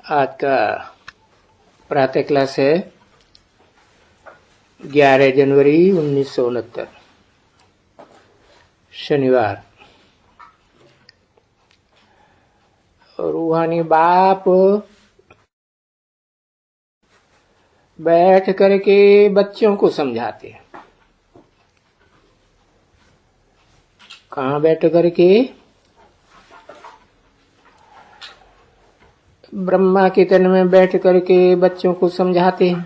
आज का प्रातः क्लास है 11 जनवरी 1969 शनिवार। रूहानी बाप बैठ करके बच्चों को समझाते हैं। कहाँ बैठ करके? ब्रह्मा के तन में बैठ करके बच्चों को समझाते हैं,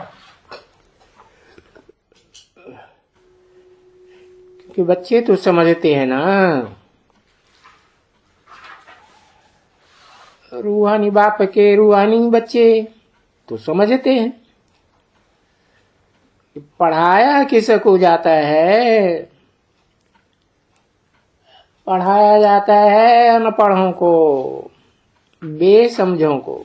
क्योंकि बच्चे तो समझते हैं ना। रूहानी बाप के रूहानी बच्चे तो समझते हैं। पढ़ाया किसको जाता है? पढ़ाया जाता है अनपढ़ों को, बेसमझों को।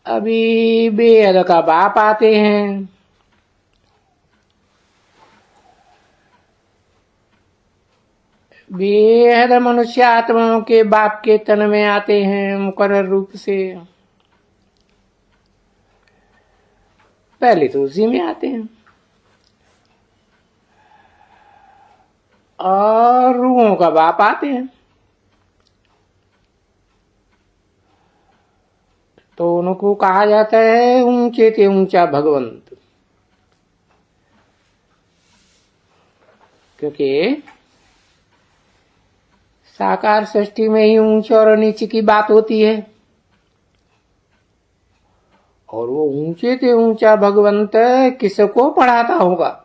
अभी बेहद का बाप आते हैं, बेहद मनुष्य आत्माओं के बाप के तन में आते हैं मुकर्रर रूप से। पहले तो उसी में आते हैं और रूहों का बाप आते हैं, तो उनको कहा जाता है ऊंचे से ऊंचा भगवंत, क्योंकि साकार सृष्टि में ही ऊंचे और नीचे की बात होती है। और वो ऊंचे से ऊंचा भगवंत किसको पढ़ाता होगा?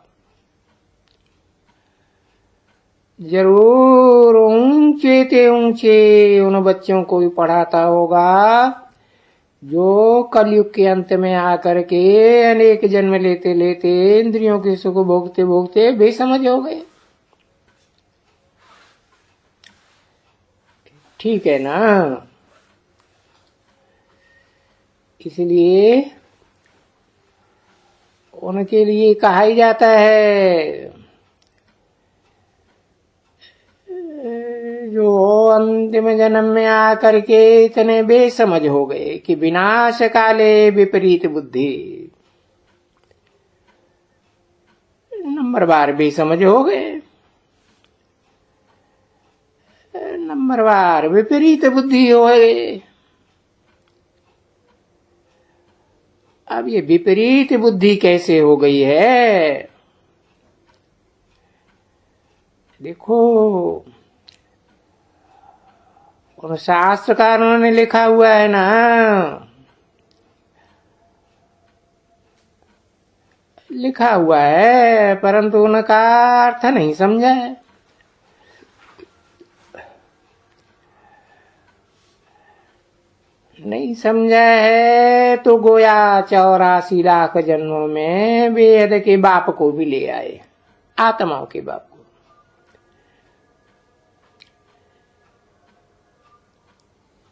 जरूर ऊंचे से ऊंचे उन बच्चों को भी पढ़ाता होगा जो कलयुग के अंत में आकर के अनेक जन्म लेते लेते इंद्रियों के सुख भोगते भोगते बेसमझ हो गए। ठीक है ना? इसलिए उनके लिए कहा ही जाता है जो अंतिम जन्म में आकर के इतने बेसमझ हो गए कि विनाश काले विपरीत बुद्धि। नंबर बार बेसमझ हो गए, नंबर बार विपरीत बुद्धि हो गए। अब ये विपरीत बुद्धि कैसे हो गई है? देखो, उन शास्त्रकारों ने लिखा हुआ है ना, लिखा हुआ है, परंतु उनका अर्थ नहीं समझा है। नहीं समझा है तो गोया 84 लाख जन्मों में वेद के बाप को भी ले आए, आत्माओं के बाप को।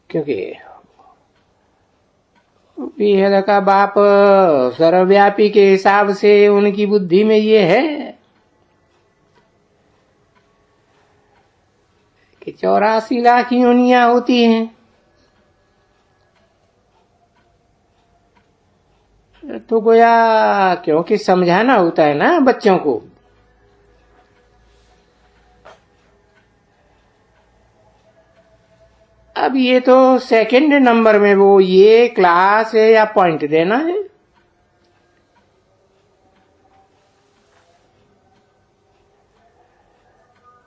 क्योंकि वेद का बाप सर्वव्यापी के हिसाब से उनकी बुद्धि में ये है कि 84 लाख योनियां होती हैं, तो गोया क्योंकि समझाना होता है ना बच्चों को। अब ये तो सेकंड नंबर में वो ये क्लास है या पॉइंट देना है।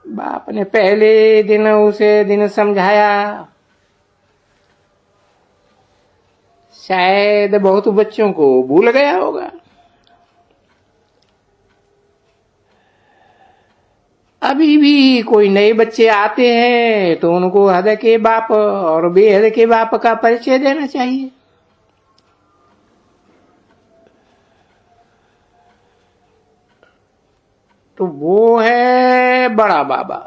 बाप ने पहले दिन उसे दिन समझाया, शायद बहुत बच्चों को भूल गया होगा। अभी भी कोई नए बच्चे आते हैं तो उनको हद के बाप और बेहद के बाप का परिचय देना चाहिए। तो वो है बड़ा बाबा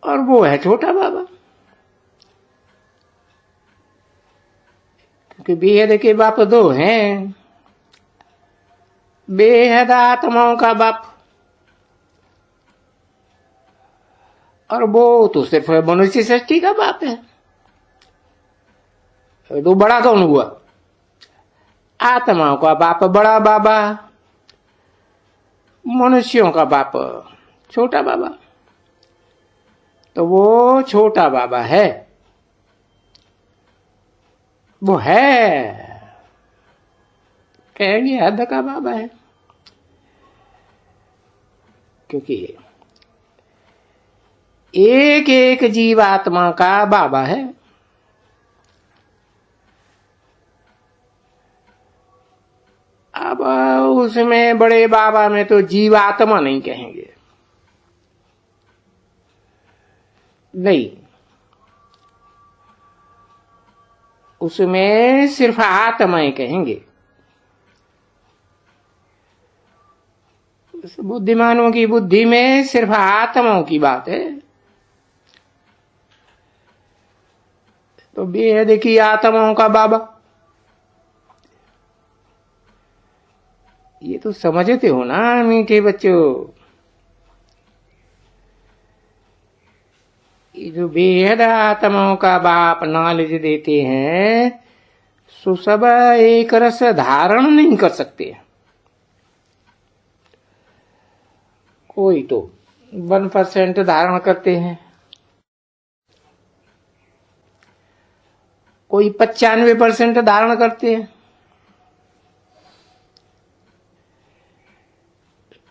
और वो है छोटा बाबा, क्योंकि बेहद के बाप दो हैं। बेहद आत्माओं का बाप। और वो तो सिर्फ मनुष्य सृष्टि का बाप है। तो बड़ा कौन हुआ? आत्माओं का बाप बड़ा बाबा, मनुष्यों का बाप छोटा बाबा। तो वो छोटा बाबा है, वो है कहेंगे हद का बाबा है, क्योंकि एक एक जीवात्मा का बाबा है। अब उसमें बड़े बाबा में तो जीवात्मा नहीं कहेंगे, नहीं, उसमें सिर्फ आत्माएं कहेंगे। बुद्धिमानों की बुद्धि में सिर्फ आत्माओं की बात है। तो बेहद की आत्माओं का बाबा, ये तो समझते हो ना मीठे बच्चों। ये जो बेहद आत्माओं का बाप नॉलेज देते हैं, सो सब एक रस धारण नहीं कर सकते। कोई तो 1% धारण करते हैं, कोई 95% धारण करते हैं,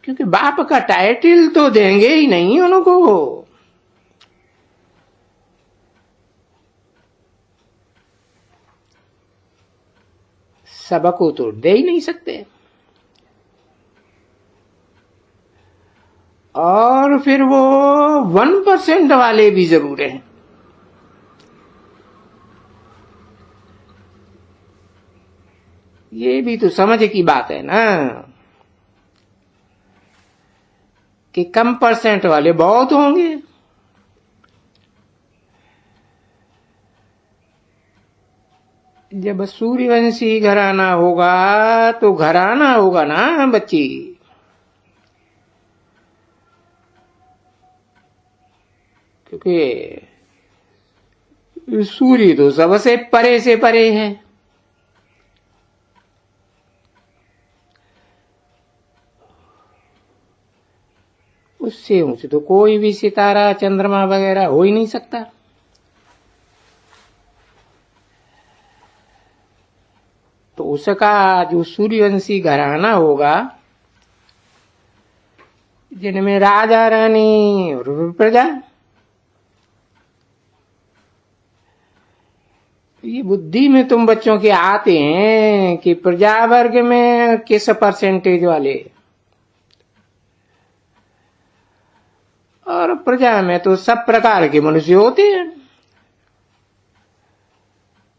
क्योंकि बाप का टाइटल तो देंगे ही नहीं उनको। सबको तो दे ही नहीं सकते। और फिर वो 1% वाले भी जरूर हैं। ये भी तो समझ की बात है ना, कि कम % वाले बहुत होंगे। जब सूर्यवंशी घराना होगा तो घराना होगा ना बच्ची। क्योंकि सूर्य तो सबसे परे से परे है। उससे ऊंचे तो कोई भी सितारा चंद्रमा वगैरह हो ही नहीं सकता। तो उसका जो सूर्यवंशी घराना होगा, जिनमें राजा रानी और प्रजा, ये बुद्धि में तुम बच्चों के आते हैं कि प्रजा वर्ग में किस % वाले, और प्रजा में तो सब प्रकार के मनुष्य होते हैं।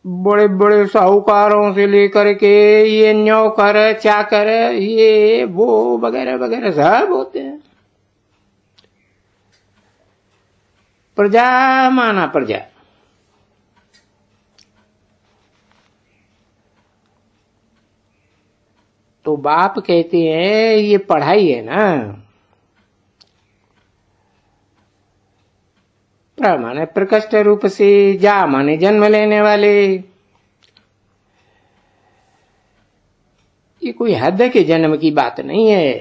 बड़े बड़े साहूकारों से लेकर के ये नौकर चाकर ये वो वगैरह वगैरह सब होते हैं। प्रजा माना प्रजा। तो बाप कहते हैं ये पढ़ाई है ना, प्र माने प्रकृष्ट रूप से, जा माने जन्म लेने वाले। ये कोई हद के जन्म की बात नहीं है।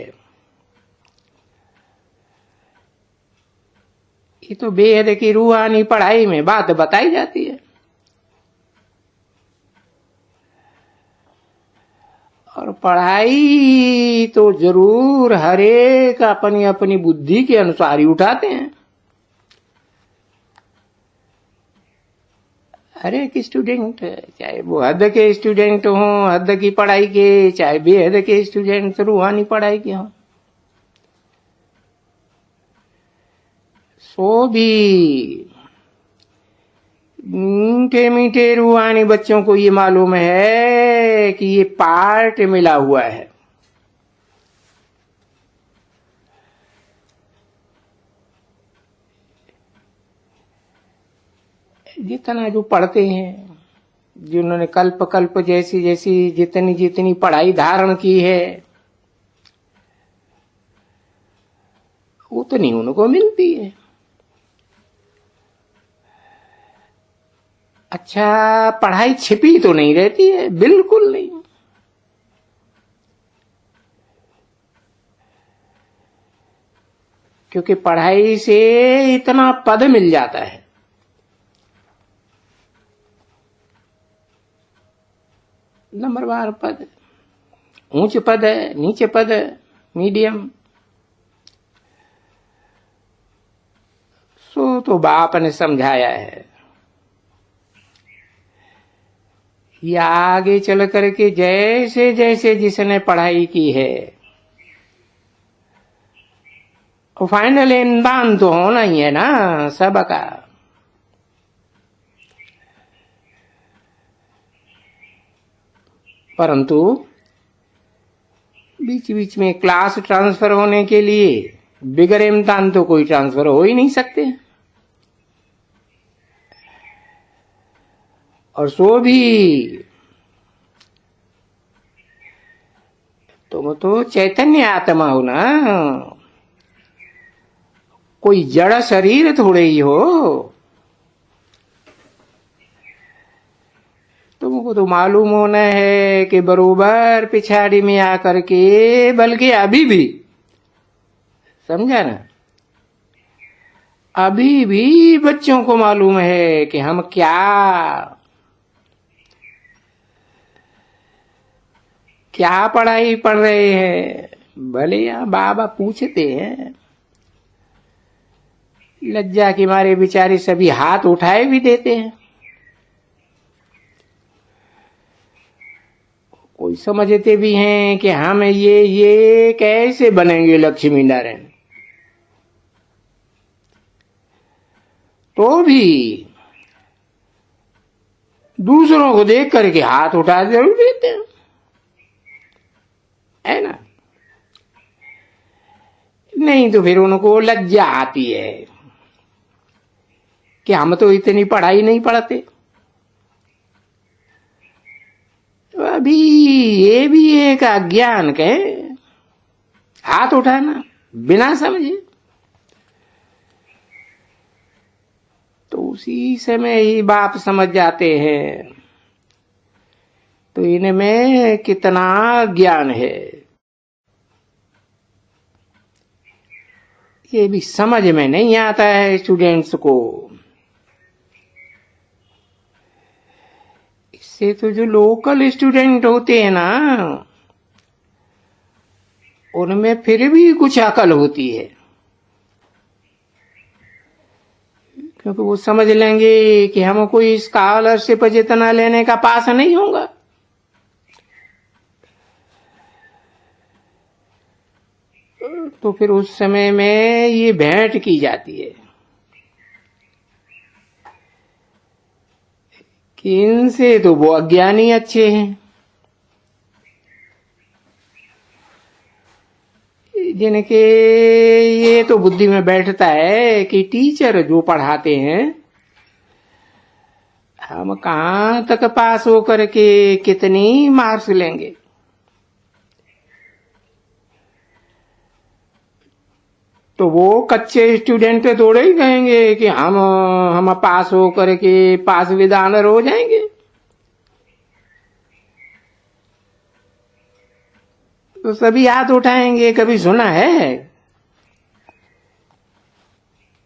ये तो बेहद की रूहानी पढ़ाई में बात बताई जाती है। और पढ़ाई तो जरूर हरेक अपनी अपनी बुद्धि के अनुसार ही उठाते हैं। हर एक स्टूडेंट, चाहे वो हद के स्टूडेंट हो, हद की पढ़ाई के, चाहे बेहद के स्टूडेंट रूहानी पढ़ाई के हों, सो भी मीठे मीठे रूहानी बच्चों को ये मालूम है कि ये पार्ट मिला हुआ है। जितना जो पढ़ते हैं, जिन्होंने कल्प कल्प जैसी जैसी जितनी जितनी पढ़ाई धारण की है, उतनी उनको मिलती है। अच्छा, पढ़ाई छिपी तो नहीं रहती है, बिल्कुल नहीं। क्योंकि पढ़ाई से इतना पद मिल जाता है, नंबरवार पद, ऊंच पद है, नीचे पद है, मीडियम। सो तो बाप ने समझाया है, ये आगे चल करके जैसे जैसे जिसने पढ़ाई की है, और फाइनल इम्तिहान तो होना ही है ना सबका। परंतु बीच बीच में क्लास ट्रांसफर होने के लिए बिगर इम्तिहान तो कोई ट्रांसफर हो ही नहीं सकते। और सो भी तुम तो चैतन्य आत्मा हो ना, कोई जड़ शरीर थोड़े ही हो। तुमको तो मालूम होना है कि बरोबर पिछाड़ी में आकर के, बल्कि अभी भी, समझा ना, अभी भी बच्चों को मालूम है कि हम क्या पढ़ाई पढ़ रहे हैं। भले यहाँ बाबा पूछते हैं, लज्जा के मारे बेचारे सभी हाथ उठाए भी देते हैं। कोई समझते भी हैं कि हम ये कैसे बनेंगे लक्ष्मी नारायण। तो भी दूसरों को देख करके हाथ उठा जरूर देते हैं, है ना। नहीं तो फिर उनको लज्जा आती है कि हम तो इतनी पढ़ाई नहीं पढ़ते। तो अभी ये भी एक अज्ञान के हाथ उठाना बिना समझे, तो उसी समय ही बाप समझ जाते हैं तो इनमें कितना ज्ञान है, ये भी समझ में नहीं आता है स्टूडेंट्स को। इससे तो जो लोकल स्टूडेंट होते हैं ना, उनमें फिर भी कुछ अकल होती है, क्योंकि वो समझ लेंगे कि हम कोई स्कॉलरशिप जितना लेने का पास नहीं होगा। तो फिर उस समय में ये भेंट की जाती है कि इनसे तो वो अज्ञानी अच्छे हैं, जिनके ये तो बुद्धि में बैठता है कि टीचर जो पढ़ाते हैं हम कहाँ तक पास होकर के कितनी मार्क्स लेंगे। तो वो कच्चे स्टूडेंट थोड़े ही कहेंगे कि हम पास होकर के पास विद ऑनर हो जाएंगे। तो सभी हाथ उठाएंगे। कभी सुना है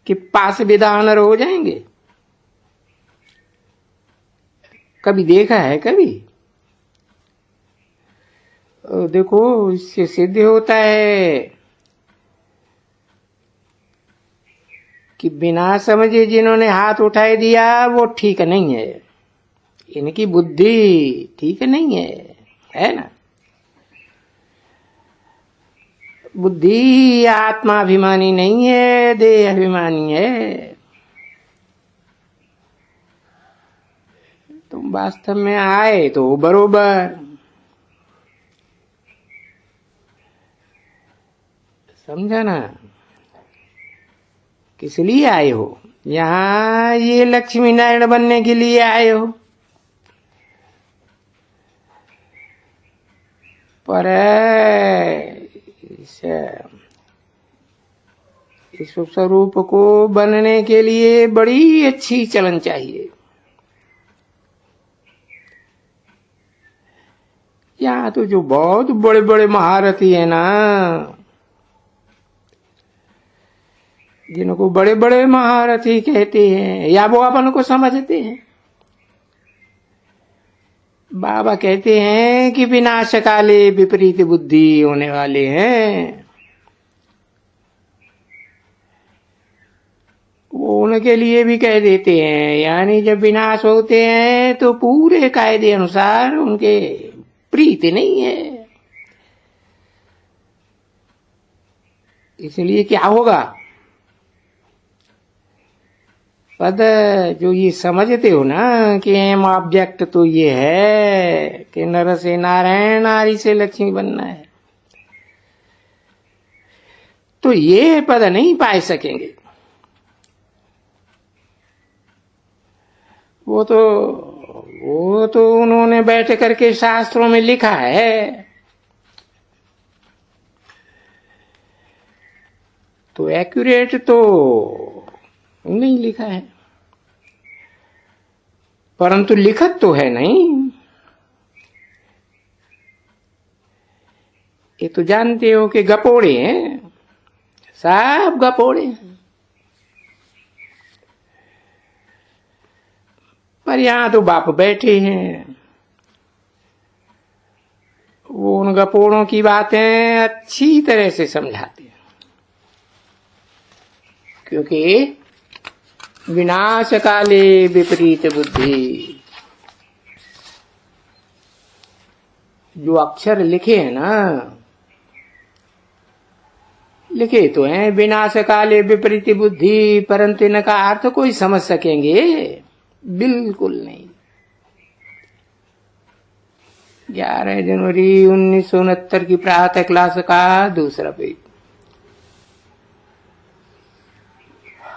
कि पास विद ऑनर हो जाएंगे? कभी देखा है कभी? देखो, इससे सिद्ध होता है कि बिना समझे जिन्होंने हाथ उठाए दिया वो ठीक नहीं है, इनकी बुद्धि ठीक नहीं है ना। बुद्धि आत्माभिमानी नहीं है, देह अभिमानी है। तुम वास्तव में आए तो बरोबर समझा ना, किस लिए आए हो? यहाँ ये लक्ष्मी नारायण बनने के लिए आए हो। पर इस स्वरूप को बनने के लिए बड़ी अच्छी चलन चाहिए। यहाँ तो जो बहुत बड़े बड़े महारथी है ना, जिनको बड़े बड़े महारथी कहते हैं या वो अपन को समझते हैं, बाबा कहते हैं कि विनाश काले विपरीत बुद्धि होने वाले हैं। वो उनके लिए भी कह देते हैं, यानी जब विनाश होते हैं तो पूरे कायदे अनुसार उनके प्रीत नहीं है। इसलिए क्या होगा, पद जो ये समझते हो ना कि एम ऑब्जेक्ट तो ये है कि नर से नारायण, नारी से लक्ष्मी बनना है, तो ये पद नहीं पा सकेंगे। वो तो उन्होंने बैठ करके शास्त्रों में लिखा है, तो एक्यूरेट तो नहीं लिखा है, परंतु लिखत तो है नहीं। ये तो जानते हो कि गपोड़े हैं, सब गपोड़े हैं। पर यहां तो बाप बैठे हैं, वो उन गपोड़ों की बातें अच्छी तरह से समझाते हैं, क्योंकि विनाश काले विपरीत बुद्धि, जो अक्षर लिखे हैं ना, लिखे तो हैं विनाश काले विपरीत बुद्धि, परंतु इनका अर्थ कोई समझ सकेंगे? बिल्कुल नहीं। 11 जनवरी 1969 की प्रातः क्लास का दूसरा पेज।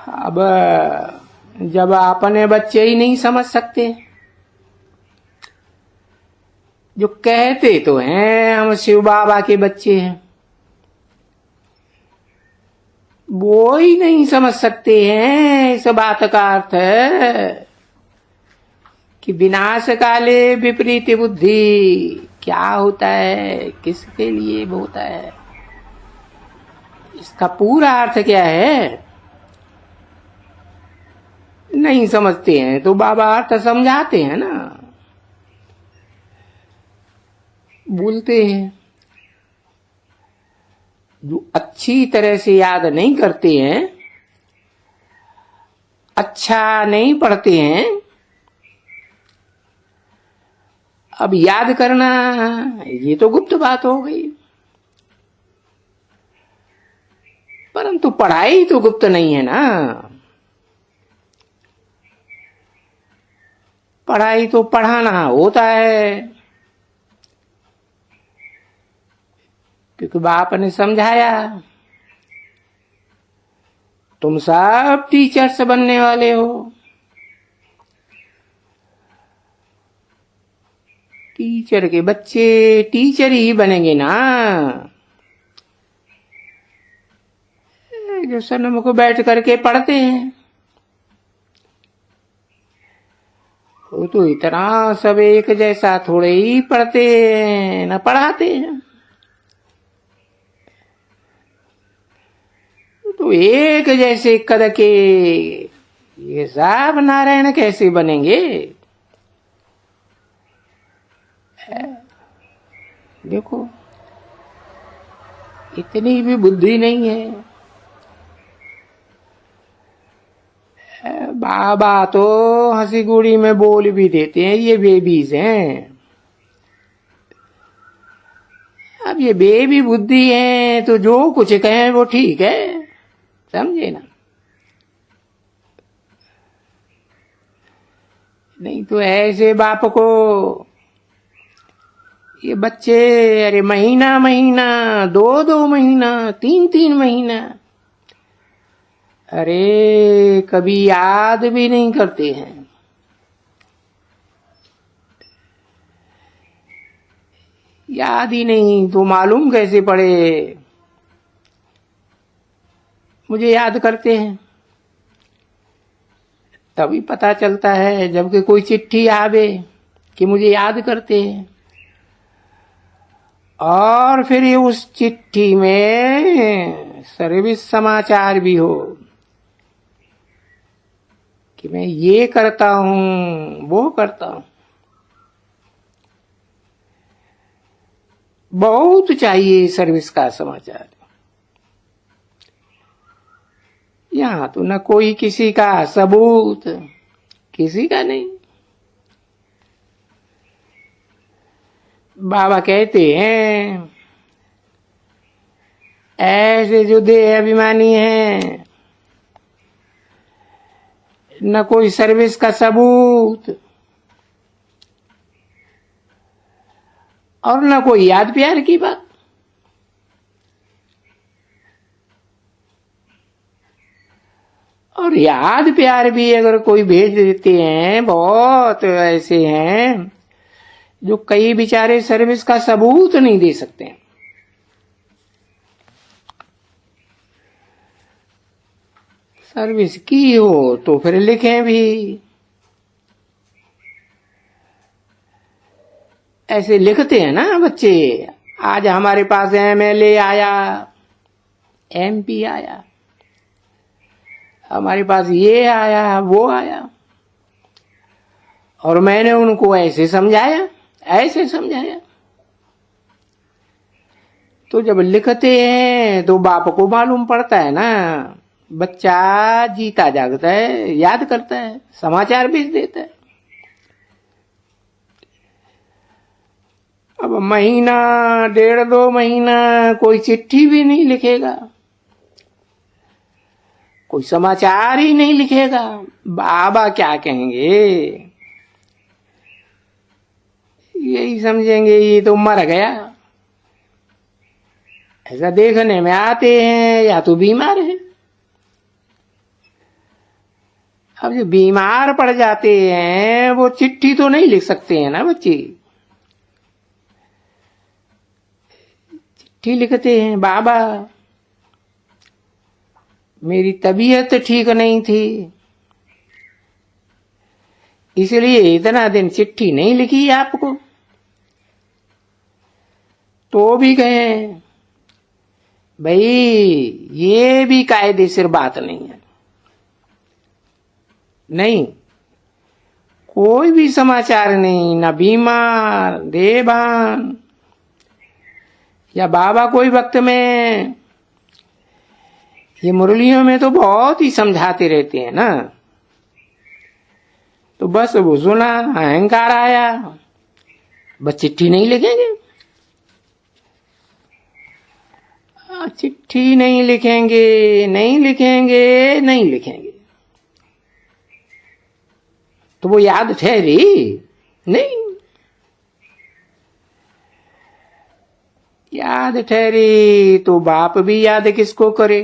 अब जब अपने बच्चे ही नहीं समझ सकते, जो कहते तो हैं हम शिव बाबा के बच्चे हैं, वो ही नहीं समझ सकते हैं इस बात का अर्थ है कि विनाश काले विपरीत बुद्धि क्या होता है, किसके लिए होता है, इसका पूरा अर्थ क्या है, नहीं समझते हैं। तो बाबा अर्थ समझाते हैं ना, बोलते हैं। जो अच्छी तरह से याद नहीं करते हैं, अच्छा नहीं पढ़ते हैं, अब याद करना ये तो गुप्त बात हो गई, परंतु पढ़ाई तो गुप्त नहीं है ना। पढ़ाई तो पढ़ाना होता है, क्योंकि बाप ने समझाया तुम सब टीचर्स बनने वाले हो। टीचर के बच्चे टीचर ही बनेंगे ना। जो सनम को बैठ करके पढ़ते हैं, वो तो इतना सब एक जैसा थोड़े ही पढ़ते हैं, न पढ़ाते हैं। तो एक जैसे कद के ये सब नारायण कैसे बनेंगे? देखो, इतनी भी बुद्धि नहीं है। बाबा तो हंसी गुड़ी में बोल भी देते हैं ये बेबीज हैं। अब ये बेबी बुद्धि है तो जो कुछ कहें वो ठीक है, समझे ना। नहीं तो ऐसे बाप को ये बच्चे अरे महीना महीना, 2 महीना, 3 महीना, अरे कभी याद भी नहीं करते हैं। याद ही नहीं तो मालूम कैसे पड़े? मुझे याद करते हैं। तभी पता चलता है जबकि कोई चिट्ठी आवे कि मुझे याद करते हैं, और फिर ये उस चिट्ठी में सर्विस समाचार भी हो कि मैं ये करता हूं वो करता हूं। बहुत चाहिए सर्विस का समाचार। यहां तो न कोई किसी का सबूत, किसी का नहीं। बाबा कहते हैं ऐसे जो देह अभिमानी हैं, न कोई सर्विस का सबूत और न कोई याद प्यार की बात। और याद प्यार भी अगर कोई भेज देते हैं, बहुत ऐसे हैं जो कई बेचारे सर्विस का सबूत नहीं दे सकते हैं। सर्विस की हो तो फिर लिखें भी। ऐसे लिखते हैं ना बच्चे, आज हमारे पास एमएलए आया, एमपी आया, हमारे पास ये आया वो आया, और मैंने उनको ऐसे समझाया ऐसे समझाया। तो जब लिखते हैं तो बाप को मालूम पड़ता है ना, बच्चा जीता जागता है, याद करता है, समाचार भेज देता है। अब महीना 1.5-2 महीना कोई चिट्ठी भी नहीं लिखेगा, कोई समाचार ही नहीं लिखेगा, बाबा क्या कहेंगे? यही समझेंगे ये तो मर गया। ऐसा देखने में आते हैं या तो बीमार है। अब जो बीमार पड़ जाते हैं वो चिट्ठी तो नहीं लिख सकते हैं ना बच्चे। चिट्ठी लिखते हैं, बाबा मेरी तबीयत ठीक नहीं थी इसलिए इतना दिन चिट्ठी नहीं लिखी आपको। तो भी कहे भाई ये भी कायदेसर बात नहीं है। नहीं, कोई भी समाचार नहीं, ना बीमार देवान या बाबा कोई वक्त में, ये मुरलियों में तो बहुत ही समझाते रहते हैं ना। तो बस वो सुना, अहंकार आया, बस चिट्ठी नहीं लिखेंगे। चिट्ठी नहीं लिखेंगे, नहीं लिखेंगे, नहीं लिखेंगे, तो वो याद ठहरी नहीं। याद ठहरी तो बाप भी याद किसको करे,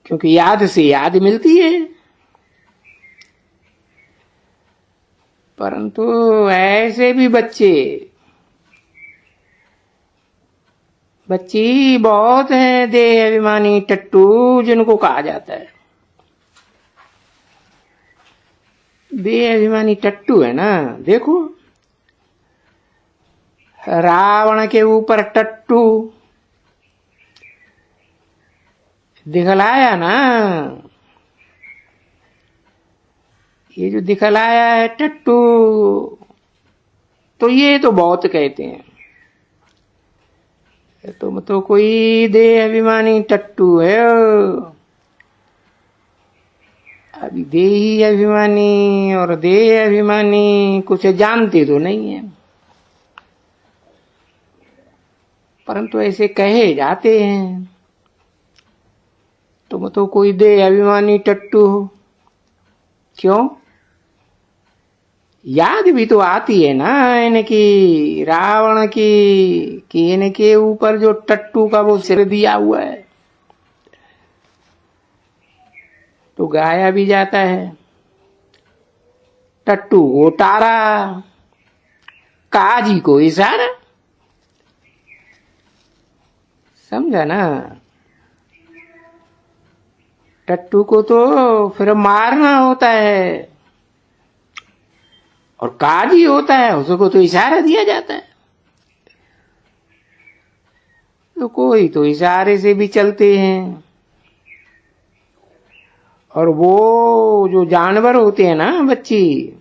क्योंकि याद से याद मिलती है। परंतु ऐसे भी बच्ची बहुत हैं देह अभिमानी टट्टू, जिनको कहा जाता है देह अभिमानी टट्टू है ना। देखो रावण के ऊपर टट्टू दिखलाया ना, ये जो दिखलाया है टट्टू, तो ये तो बहुत कहते हैं तुम तो कोई देह अभिमानी टट्टू है। अभी देही अभिमानी और देह अभिमानी कुछ जानते तो नहीं है, परंतु ऐसे कहे जाते हैं तुम तो कोई देह अभिमानी टट्टू हो। क्यों? याद भी तो आती है ना इनकी, रावण की, कि इनके ऊपर जो टट्टू का वो सिर दिया हुआ है, तो गाया भी जाता है टट्टू को तारा, काजी को इशारा। समझा ना? टट्टू को तो फिर मारना होता है, और काज ही होता है, उसको तो इशारा दिया जाता है। तो कोई तो इशारे से भी चलते हैं, और वो जो जानवर होते हैं ना बच्ची,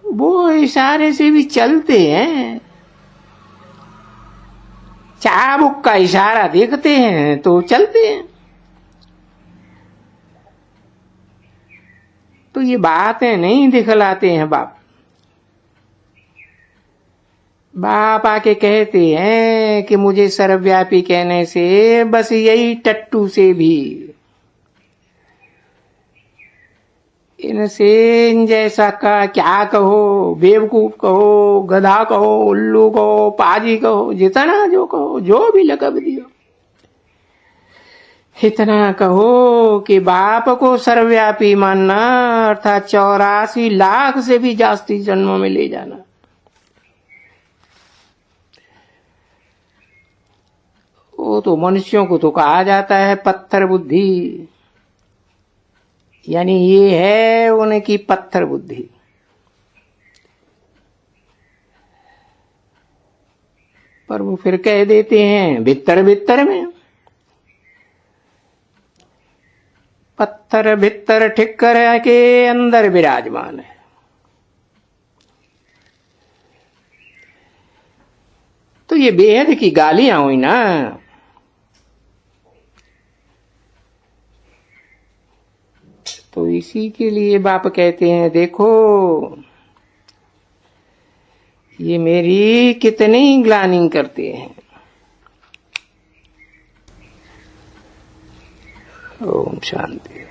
वो इशारे से भी चलते हैं। चाबुक का इशारा देखते हैं तो चलते हैं। तो ये बातें नहीं दिखलाते हैं बाप। बाप आके कहते हैं कि मुझे सर्वव्यापी कहने से बस यही टट्टू से भी, इनसे इन जैसा का क्या कहो, बेवकूफ कहो, गधा कहो, उल्लू कहो, पाजी कहो, जितना जो कहो, जो भी लकब दियो, इतना कहो कि बाप को सर्वव्यापी मानना अर्थात 84 लाख से भी जास्ती जन्मों में ले जाना। वो तो मनुष्यों को तो कहा जाता है पत्थर बुद्धि, यानी ये है उनकी पत्थर बुद्धि। पर वो फिर कह देते हैं भीतर भीतर में, पत्थर भीतर ठिक्कर के अंदर विराजमान है। तो ये बेहद की गालियां हुई ना। तो इसी के लिए बाप कहते हैं देखो ये मेरी कितनी ग्लानि करते हैं। ओम शांति।